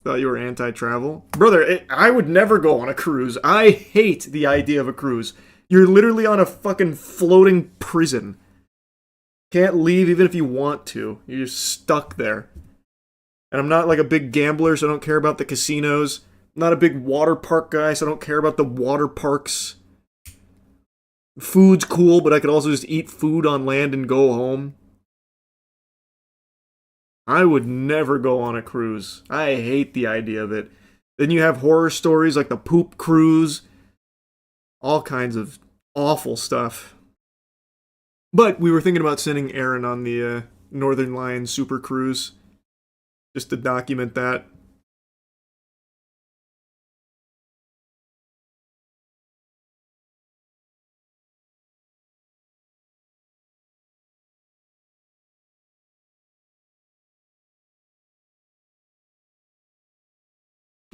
Thought you were anti-travel. Brother, I would never go on a cruise. I hate the idea of a cruise. You're literally on a fucking floating prison. Can't leave even if you want to. You're just stuck there. And I'm not like a big gambler, so I don't care about the casinos. I'm not a big water park guy, so I don't care about the water parks. Food's cool, but I could also just eat food on land and go home. I would never go on a cruise. I hate the idea of it. Then you have horror stories like the poop cruise, all kinds of awful stuff. But we were thinking about sending Aaron on the Northern Lion Super Cruise just to document that.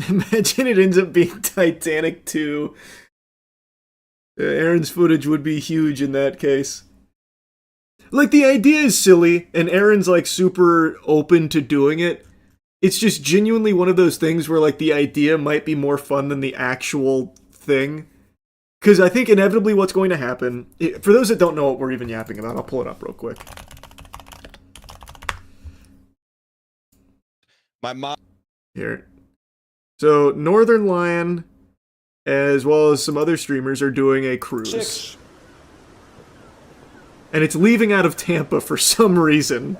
Imagine it ends up being Titanic 2. Aaron's footage would be huge in that case. Like, the idea is silly, and Aaron's, like, super open to doing it. It's just genuinely one of those things where, like, the idea might be more fun than the actual thing. Because I think inevitably what's going to happen, for those that don't know what we're even yapping about, I'll pull it up real quick. My mom. Here. So, Northern Lion, as well as some other streamers, are doing a cruise. 6. And it's leaving out of Tampa for some reason.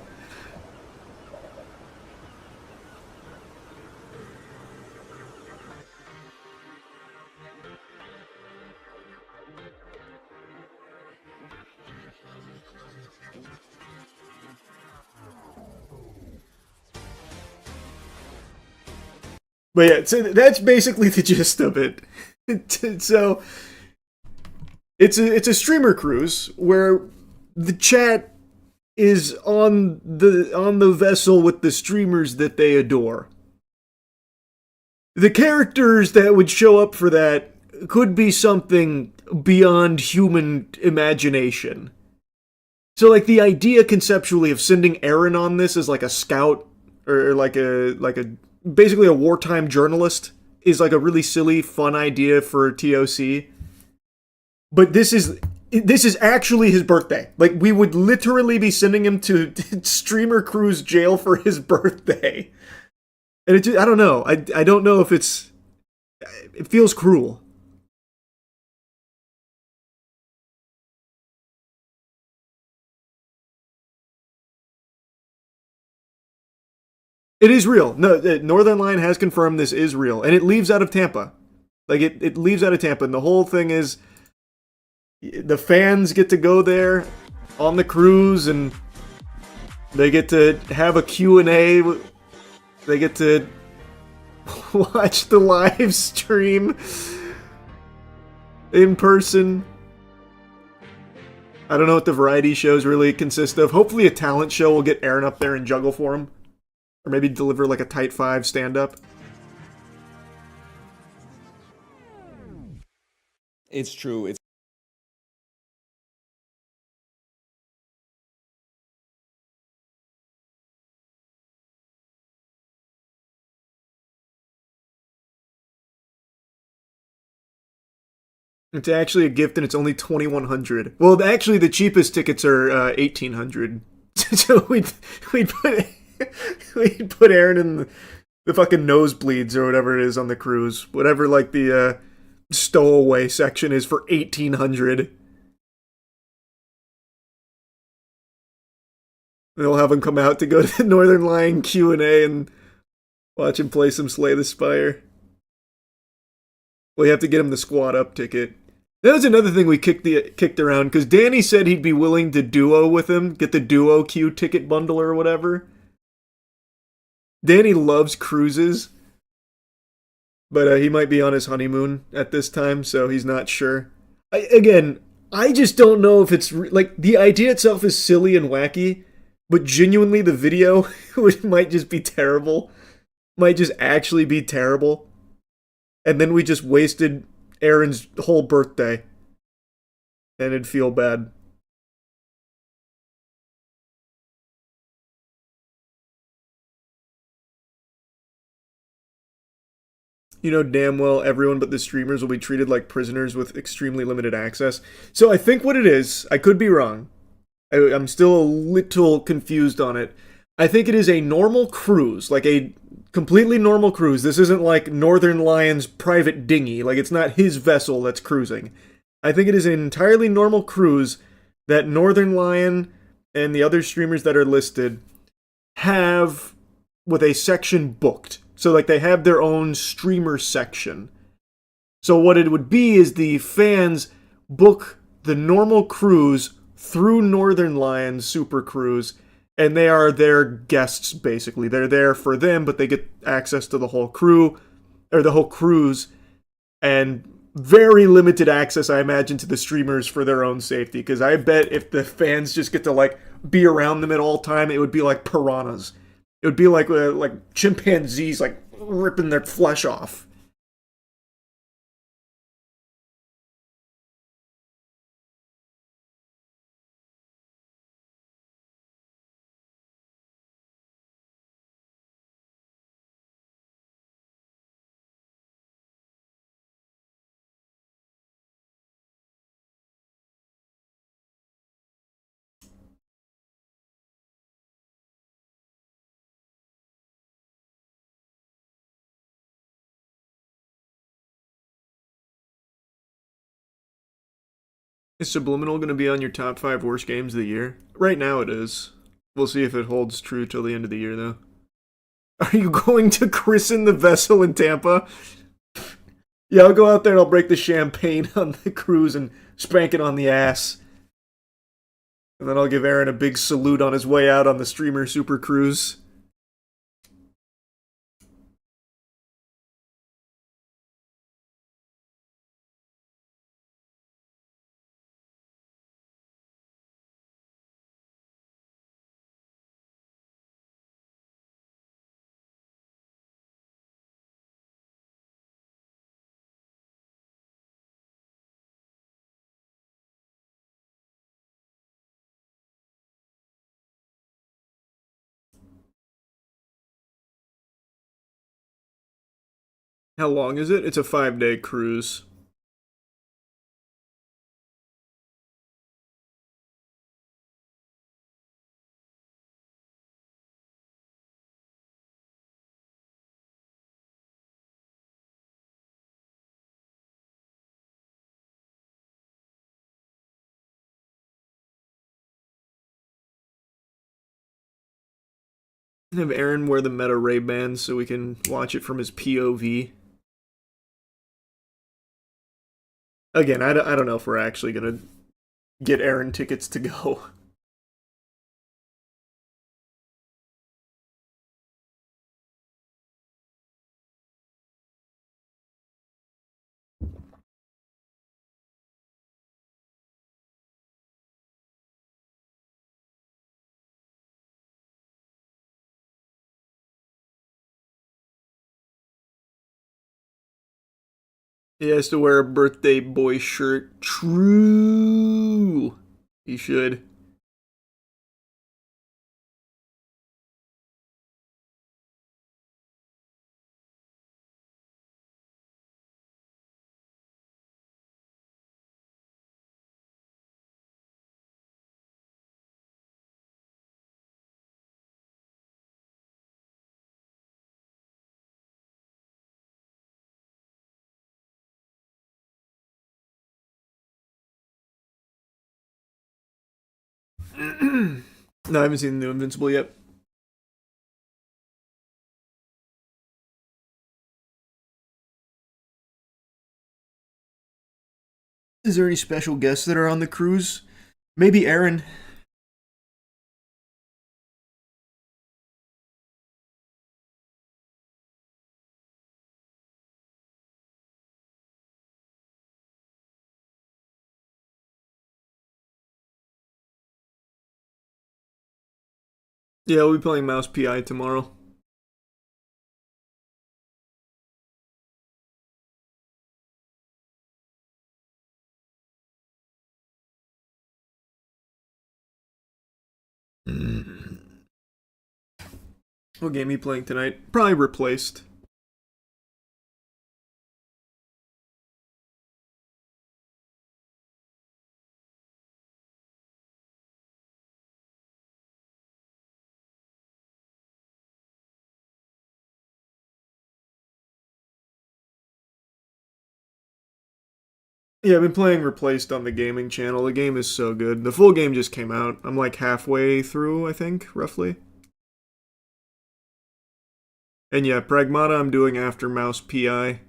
But yeah, so that's basically the gist of it. So it's a streamer cruise where the chat is on the vessel with the streamers that they adore. The characters that would show up for that could be something beyond human imagination. So like the idea conceptually of sending Aaron on this as like a scout or like a basically a wartime journalist is like a really silly fun idea for TOC. But this is actually his birthday. Like, we would literally be sending him to streamer cruise jail for his birthday. And it just, I don't know. I don't know if it feels cruel. It is real. No, Northern Line has confirmed this is real. And it leaves out of Tampa. Like, it leaves out of Tampa. And the whole thing is the fans get to go there on the cruise and they get to have a Q&A. They get to watch the live stream in person. I don't know what the variety shows really consist of. Hopefully a talent show will get Aaron up there and juggle for him. Or maybe deliver like a tight 5 stand-up. It's true. It's It's actually a gift and it's only 2,100. Well, actually the cheapest tickets are 1,800. So we'd put we'd put Aaron in the fucking nosebleeds or whatever it is on the cruise. Whatever like the stowaway section is for 1,800. They'll have him come out to go to the Northern Lion Q&A and watch him play some Slay the Spire. We have to get him the squad up ticket. That was another thing we kicked around, because Danny said he'd be willing to duo with him, get the duo Q ticket bundle or whatever. Danny loves cruises, but he might be on his honeymoon at this time, so he's not sure. I just don't know if it's like the idea itself is silly and wacky, but genuinely the video might just be terrible. Might just actually be terrible. And then we just wasted Aaron's whole birthday. And it'd feel bad. You know damn well everyone but the streamers will be treated like prisoners with extremely limited access. So I think what it is, I could be wrong. I'm still a little confused on it. I think it is a normal cruise, like a completely normal cruise. This isn't like Northern Lion's private dinghy, like it's not his vessel that's cruising. I think it is an entirely normal cruise that Northern Lion and the other streamers that are listed have with a section booked. So like they have their own streamer section. So what it would be is the fans book the normal cruise through Northern Lion's Super Cruise, and they are their guests basically. They're there for them, but they get access to the whole crew or the whole cruise, and very limited access, I imagine, to the streamers for their own safety. Because I bet if the fans just get to like be around them at all time, it would be like piranhas. It would be like chimpanzees like ripping their flesh off. Is Subliminal going to be on your top 5 worst games of the year? Right now it is. We'll see if it holds true till the end of the year, though. Are you going to christen the vessel in Tampa? Yeah, I'll go out there and I'll break the champagne on the cruise and spank it on the ass. And then I'll give Aaron a big salute on his way out on the streamer super cruise. How long is it? It's a 5-day cruise. Have Aaron wear the Meta Ray Bans so we can watch it from his POV. Again, I don't know if we're actually going to get Aaron tickets to go. He has to wear a birthday boy shirt. True. He should. No, I haven't seen the new Invincible yet. Is there any special guests that are on the cruise? Maybe Aaron. Yeah, we'll be playing Mouse PI tomorrow. What game are you playing tonight? Probably replaced. Yeah, I've been playing Replaced on the gaming channel. The game is so good. The full game just came out. I'm like halfway through, I think, roughly. And yeah, Pragmata I'm doing after Mouse PI.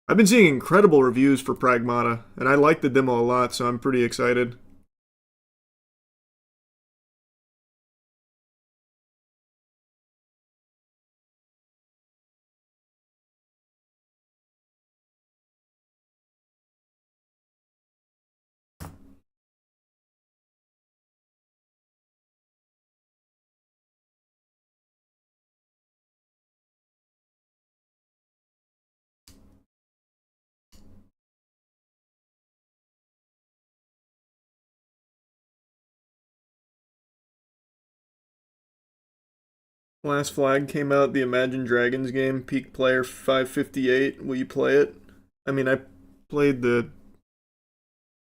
I've been seeing incredible reviews for Pragmata, and I like the demo a lot, so I'm pretty excited. Last Flag came out, the Imagine Dragons game, peak player 558. Will you play it? I mean, I played the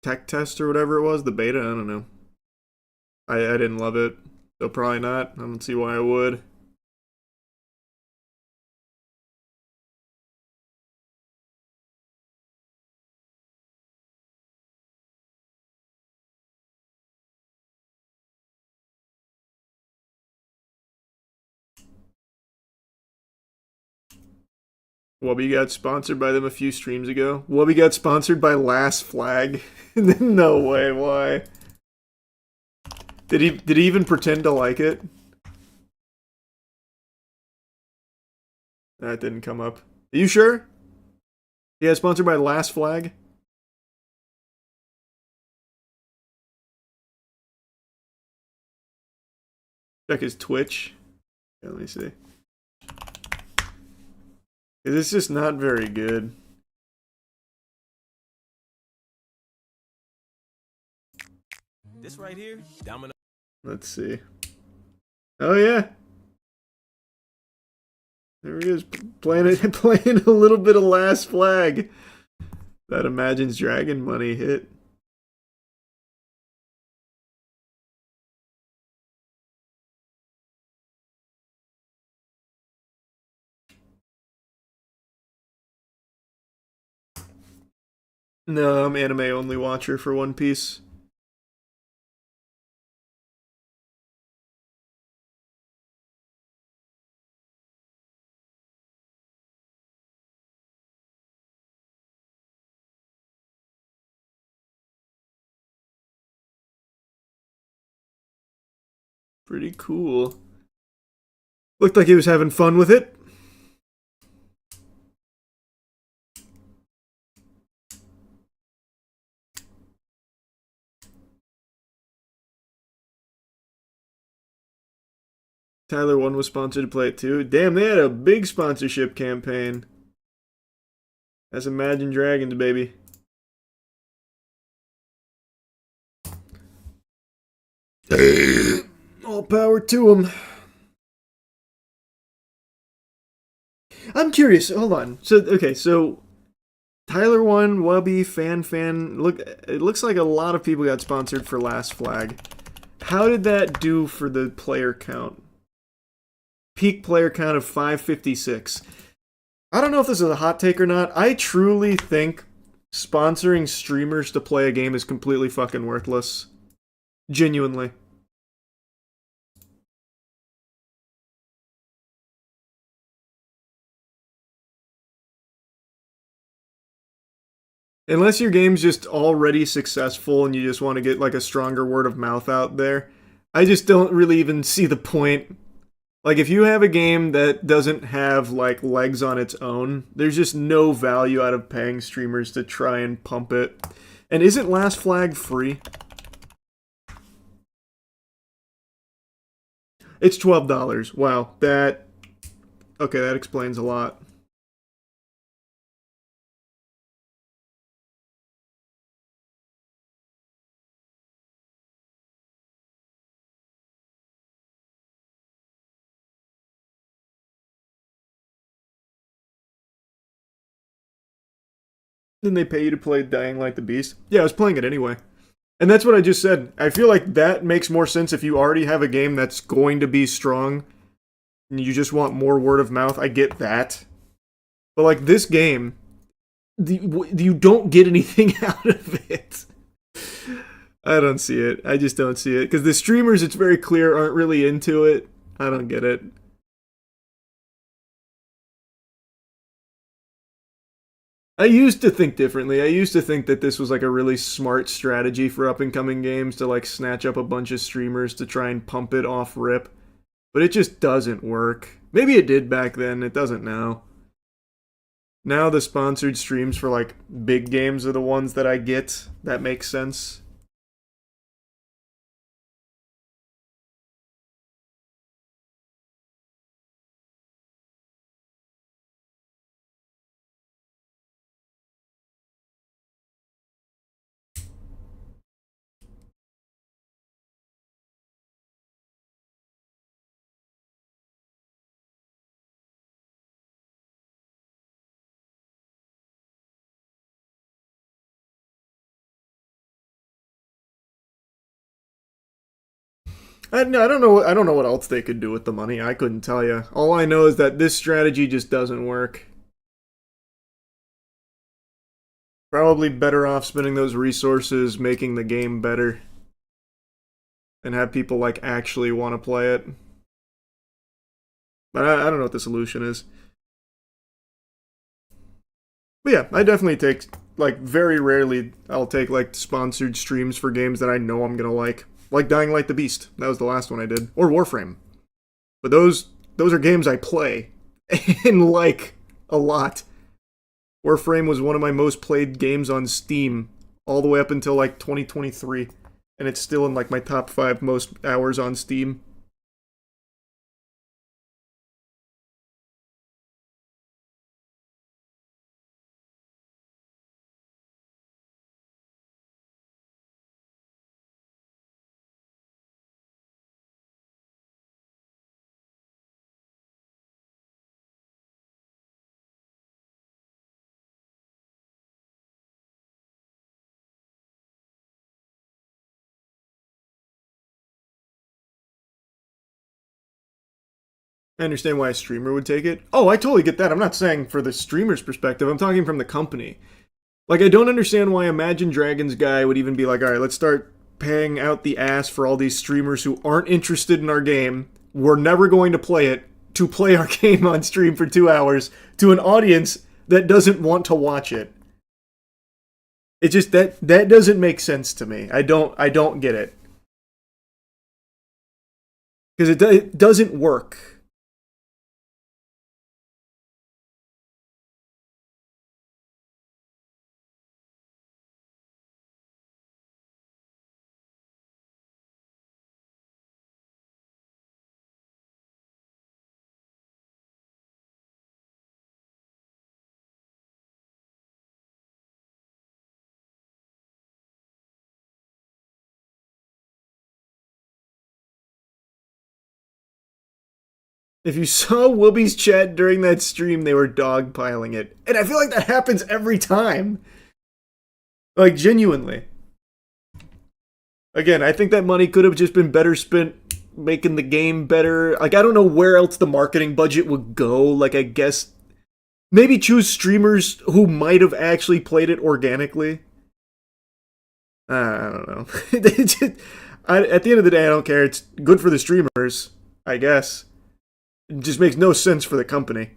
tech test or whatever it was, the beta, I don't know. I didn't love it, so probably not. I don't see why I would. Wubby got sponsored by them a few streams ago. Wubby got sponsored by Last Flag. No way, why? Did he even pretend to like it? That didn't come up. Are you sure? Yeah, sponsored by Last Flag. Check his Twitch. Yeah, let me see. It's just not very good. This right here, domino. Let's see. Oh yeah. There he is, playing a little bit of Last Flag. That Imagine's Dragon money hit. No, I'm anime only watcher for One Piece. Pretty cool. Looked like he was having fun with it. Tyler 1 was sponsored to play it too. Damn, they had a big sponsorship campaign. That's Imagine Dragons, baby. All power to them. I'm curious. Hold on. So Tyler 1, Wubby, Fan. Look, it looks like a lot of people got sponsored for Last Flag. How did that do for the player count? Peak player count of 556. I don't know if this is a hot take or not. I truly think sponsoring streamers to play a game is completely fucking worthless. Genuinely. Unless your game's just already successful and you just want to get like a stronger word of mouth out there, I just don't really even see the point. Like, if you have a game that doesn't have like legs on its own, there's just no value out of paying streamers to try and pump it. And isn't Last Flag free? It's $12. Wow, that explains a lot. Then they pay you to play Dying Light the Beast? Yeah, I was playing it anyway. And that's what I just said. I feel like that makes more sense if you already have a game that's going to be strong and you just want more word of mouth. I get that. But like this game, you don't get anything out of it. I don't see it. I just don't see it. Because the streamers, it's very clear, aren't really into it. I don't get it. I used to think differently. I used to think that this was like a really smart strategy for up and coming games to like snatch up a bunch of streamers to try and pump it off rip. But it just doesn't work. Maybe it did back then. It doesn't now. Now the sponsored streams for like big games are the ones that I get. That makes sense. No, I don't know. I don't know what else they could do with the money. I couldn't tell you. All I know is that this strategy just doesn't work. Probably better off spending those resources making the game better and have people like actually want to play it. But I don't know what the solution is. But yeah, I definitely take, like, very rarely I'll take like sponsored streams for games that I know I'm gonna like Dying Light the Beast. That was the last one I did, or Warframe. But those are games I play and like a lot. Warframe was one of my most played games on Steam all the way up until like 2023, and it's still in like my top 5 most hours on Steam. I understand why a streamer would take it. Oh, I totally get that. I'm not saying for the streamer's perspective. I'm talking from the company. Like, I don't understand why Imagine Dragons guy would even be like, all right, let's start paying out the ass for all these streamers who aren't interested in our game. We're never going to play it, to play our game on stream for 2 hours to an audience that doesn't want to watch it. It just, that doesn't make sense to me. I don't get it. Because it doesn't work. If you saw Whoopi's chat during that stream, they were dogpiling it. And I feel like that happens every time. Like, genuinely. Again, I think that money could have just been better spent making the game better. Like, I don't know where else the marketing budget would go. Like, I guess maybe choose streamers who might have actually played it organically. I don't know. At the end of the day, I don't care. It's good for the streamers, I guess. It just makes no sense for the company.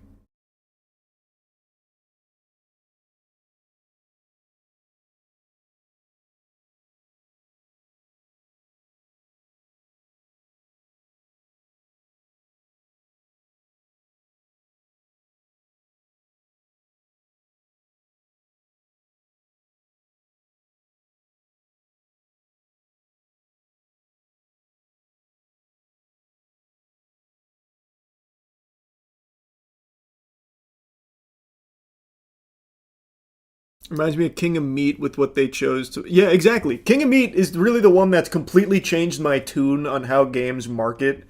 Reminds me of King of Meat with what they chose to... Yeah, exactly. King of Meat is really the one that's completely changed my tune on how games market.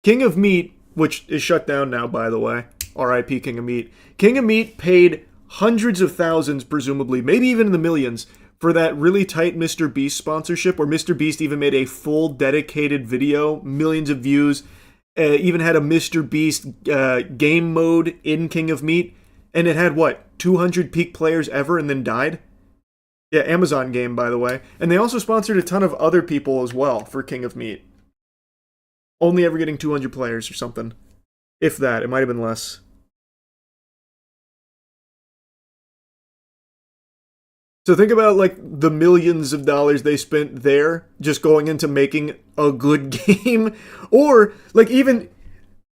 King of Meat, which is shut down now, by the way. R.I.P. King of Meat. King of Meat paid hundreds of thousands, presumably, maybe even in the millions, for that really tight Mr. Beast sponsorship, where Mr. Beast even made a full dedicated video, millions of views, even had a Mr. Beast game mode in King of Meat. And it had, what, 200 peak players ever and then died? Yeah, Amazon game, by the way. And they also sponsored a ton of other people as well for King of Meat. Only ever getting 200 players or something. If that, it might have been less. So think about like the millions of dollars they spent there just going into making a good game, or like even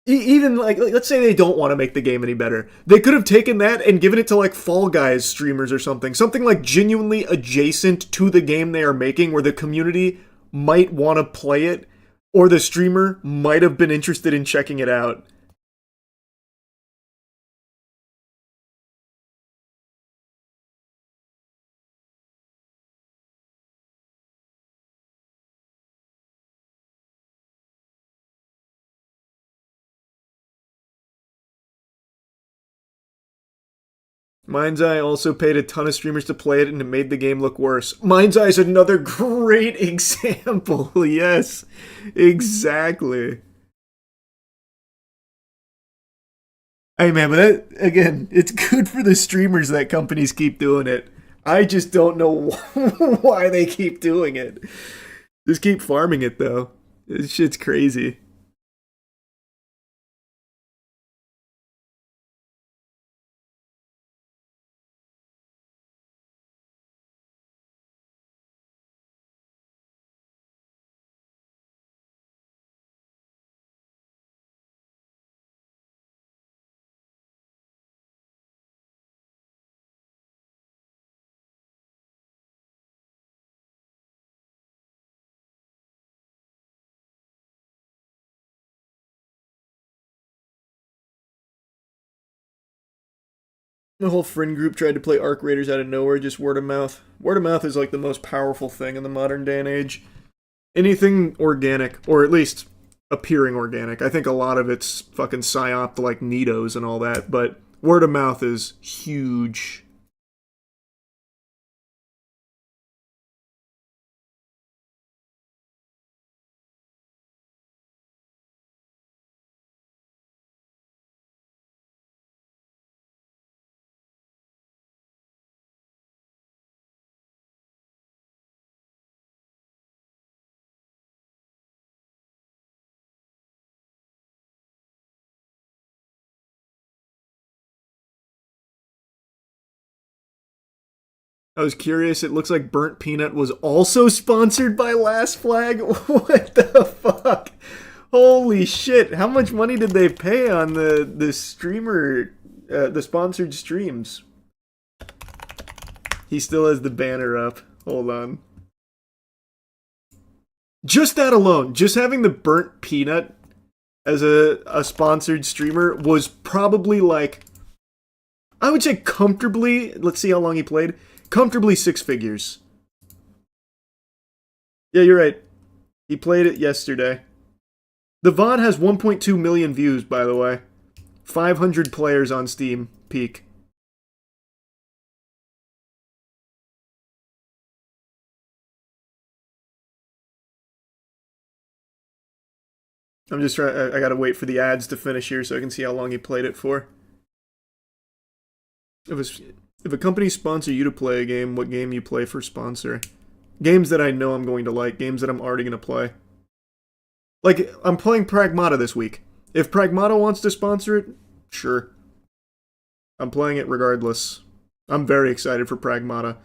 like let's say they don't want to make the game any better. They could have taken that and given it to like Fall Guys streamers or something like genuinely adjacent to the game they are making, where the community might want to play it, or the streamer might have been interested in checking it out. Mind's Eye also paid a ton of streamers to play it and it made the game look worse. Mind's Eye is another great example. Yes, exactly. Hey man, but that, again, it's good for the streamers that companies keep doing it. I just don't know why they keep doing it. Just keep farming it though. This shit's crazy. The whole friend group tried to play Arc Raiders out of nowhere, just word of mouth. Word of mouth is like the most powerful thing in the modern day and age. Anything organic, or at least appearing organic. I think a lot of it's fucking psyop like Nidos and all that, but word of mouth is huge. I was curious, it looks like Burnt Peanut was also sponsored by Last Flag. What the fuck? Holy shit. How much money did they pay on the streamer, the sponsored streams? He still has the banner up. Hold on. Just that alone, just having the Burnt Peanut as a sponsored streamer was probably like, I would say comfortably, let's see how long he played, comfortably 6 figures. Yeah, you're right. He played it yesterday. The VOD has 1.2 million views, by the way. 500 players on Steam, peak. I'm just trying, I gotta wait for the ads to finish here so I can see how long he played it for. If a company sponsor you to play a game, what game you play for sponsor? Games that I know I'm going to like, games that I'm already going to play. Like, I'm playing Pragmata this week. If Pragmata wants to sponsor it, sure. I'm playing it regardless. I'm very excited for Pragmata.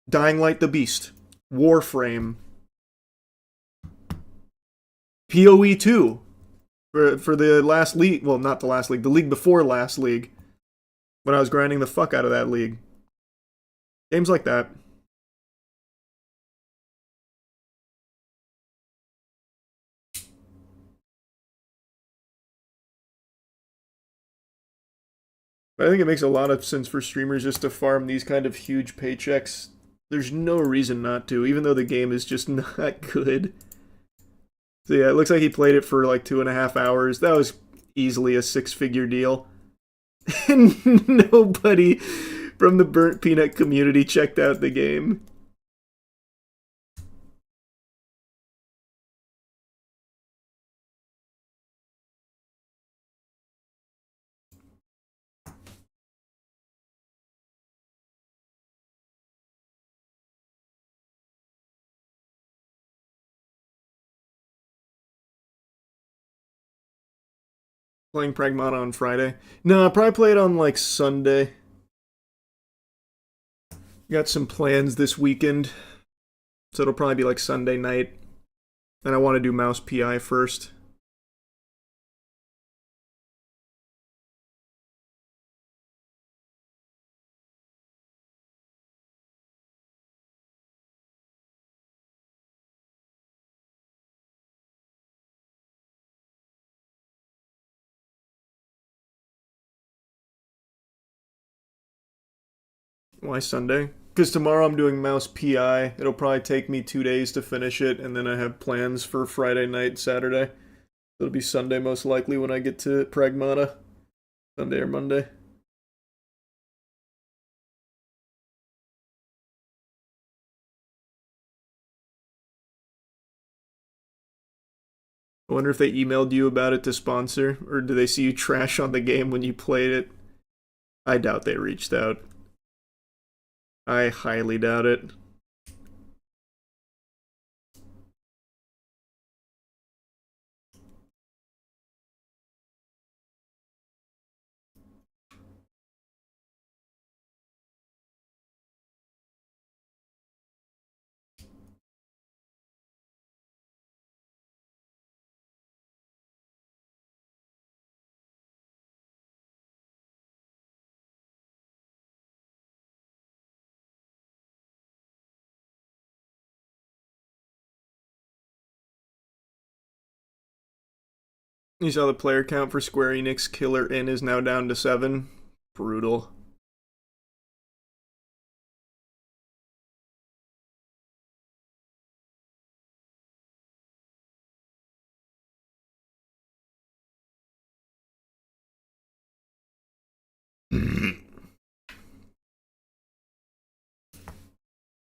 Dying Light the Beast. Warframe. PoE 2. For the last league. Well, not the last league. The league before last league. When I was grinding the fuck out of that league. Games like that. But I think it makes a lot of sense for streamers just to farm these kind of huge paychecks. There's no reason not to, even though the game is just not good. So yeah, it looks like he played it for like 2.5 hours. That was easily a 6-figure deal. And nobody from the Burnt Peanut community checked out the game. Playing Pragmata on Friday. No, I'll probably play it on like Sunday. Got some plans this weekend. So it'll probably be like Sunday night. And I want to do Mouse PI first. Why Sunday? Because tomorrow I'm doing Mouse PI. It'll probably take me 2 days to finish it, and then I have plans for Friday night, Saturday. It'll be Sunday most likely when I get to Pragmata. Sunday or Monday. I wonder if they emailed you about it to sponsor, or do they see you trash on the game when you played it? I doubt they reached out. I highly doubt it. You saw the player count for Square Enix Killer Inn is now down to 7. Brutal.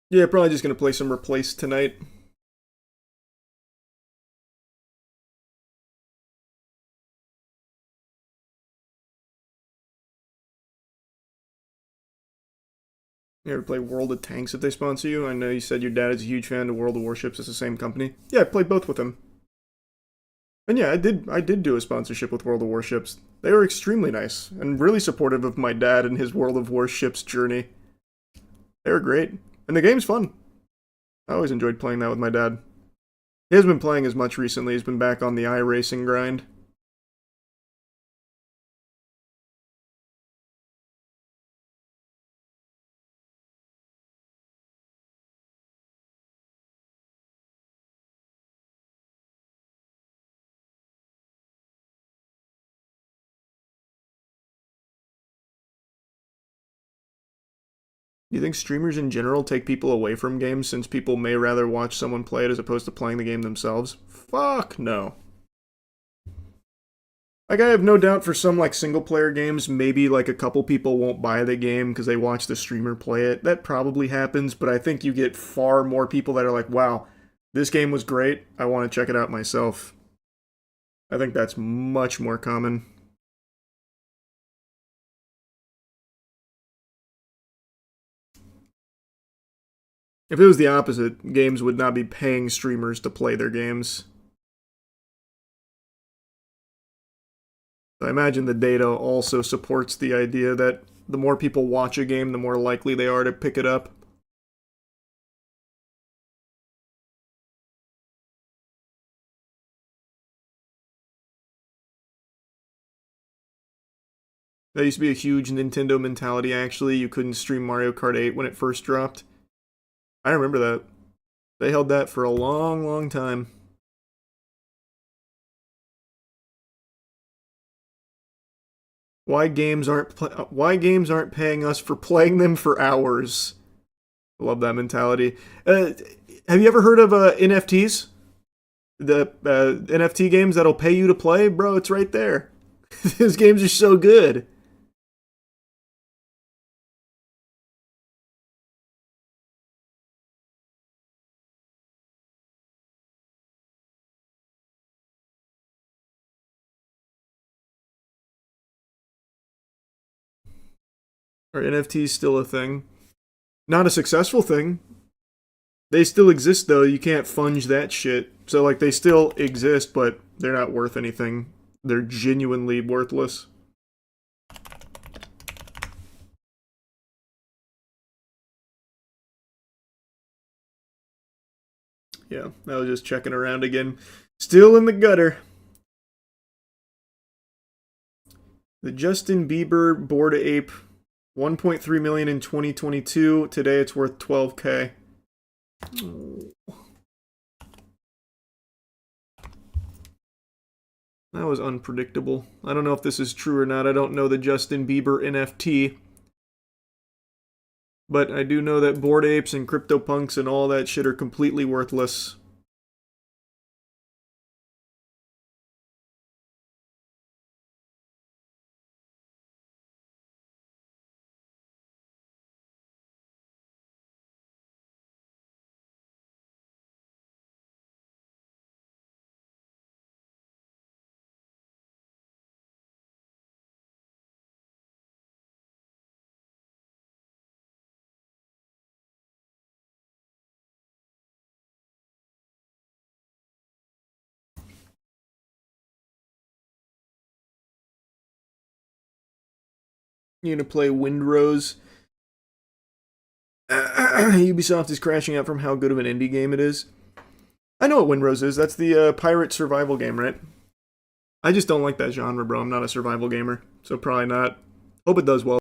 Yeah, probably just gonna play some Replace tonight. You ever play World of Tanks if they sponsor you? I know you said your dad is a huge fan of World of Warships. It's the same company. Yeah, I played both with him. And yeah, I did do a sponsorship with World of Warships. They were extremely nice and really supportive of my dad and his World of Warships journey. They were great. And the game's fun. I always enjoyed playing that with my dad. He hasn't been playing as much recently. He's been back on the iRacing grind. Do you think streamers in general take people away from games since people may rather watch someone play it as opposed to playing the game themselves? Fuck no. Like, I have no doubt for some, like, single-player games, maybe, like, a couple people won't buy the game because they watch the streamer play it. That probably happens, but I think you get far more people that are like, wow, this game was great, I want to check it out myself. I think that's much more common. If it was the opposite, games would not be paying streamers to play their games. I imagine the data also supports the idea that the more people watch a game, the more likely they are to pick it up. That used to be a huge Nintendo mentality, actually. You couldn't stream Mario Kart 8 when it first dropped. I remember that. They held that for a long, long time. Why games aren't paying us for playing them for hours? I love that mentality. Have you ever heard of NFTs? The NFT games that'll pay you to play? Bro, it's right there. Those games are so good. Are NFTs still a thing? Not a successful thing. They still exist, though. You can't funge that shit. So, like, they still exist, but they're not worth anything. they're genuinely worthless. Yeah, I was just checking around again. Still in the gutter. The Justin Bieber Bored Ape, 1.3 million in 2022. Today it's worth 12K. That was unpredictable. I don't know if this is true or not. I don't know the Justin Bieber NFT. But I do know that Bored Apes and CryptoPunks and all that shit are completely worthless. You gonna play Windrose? Ubisoft is crashing out from how good of an indie game it is. I know what Windrose is. That's the pirate survival game, right? I just don't like that genre, bro. I'm not a survival gamer, so probably not. Hope it does well.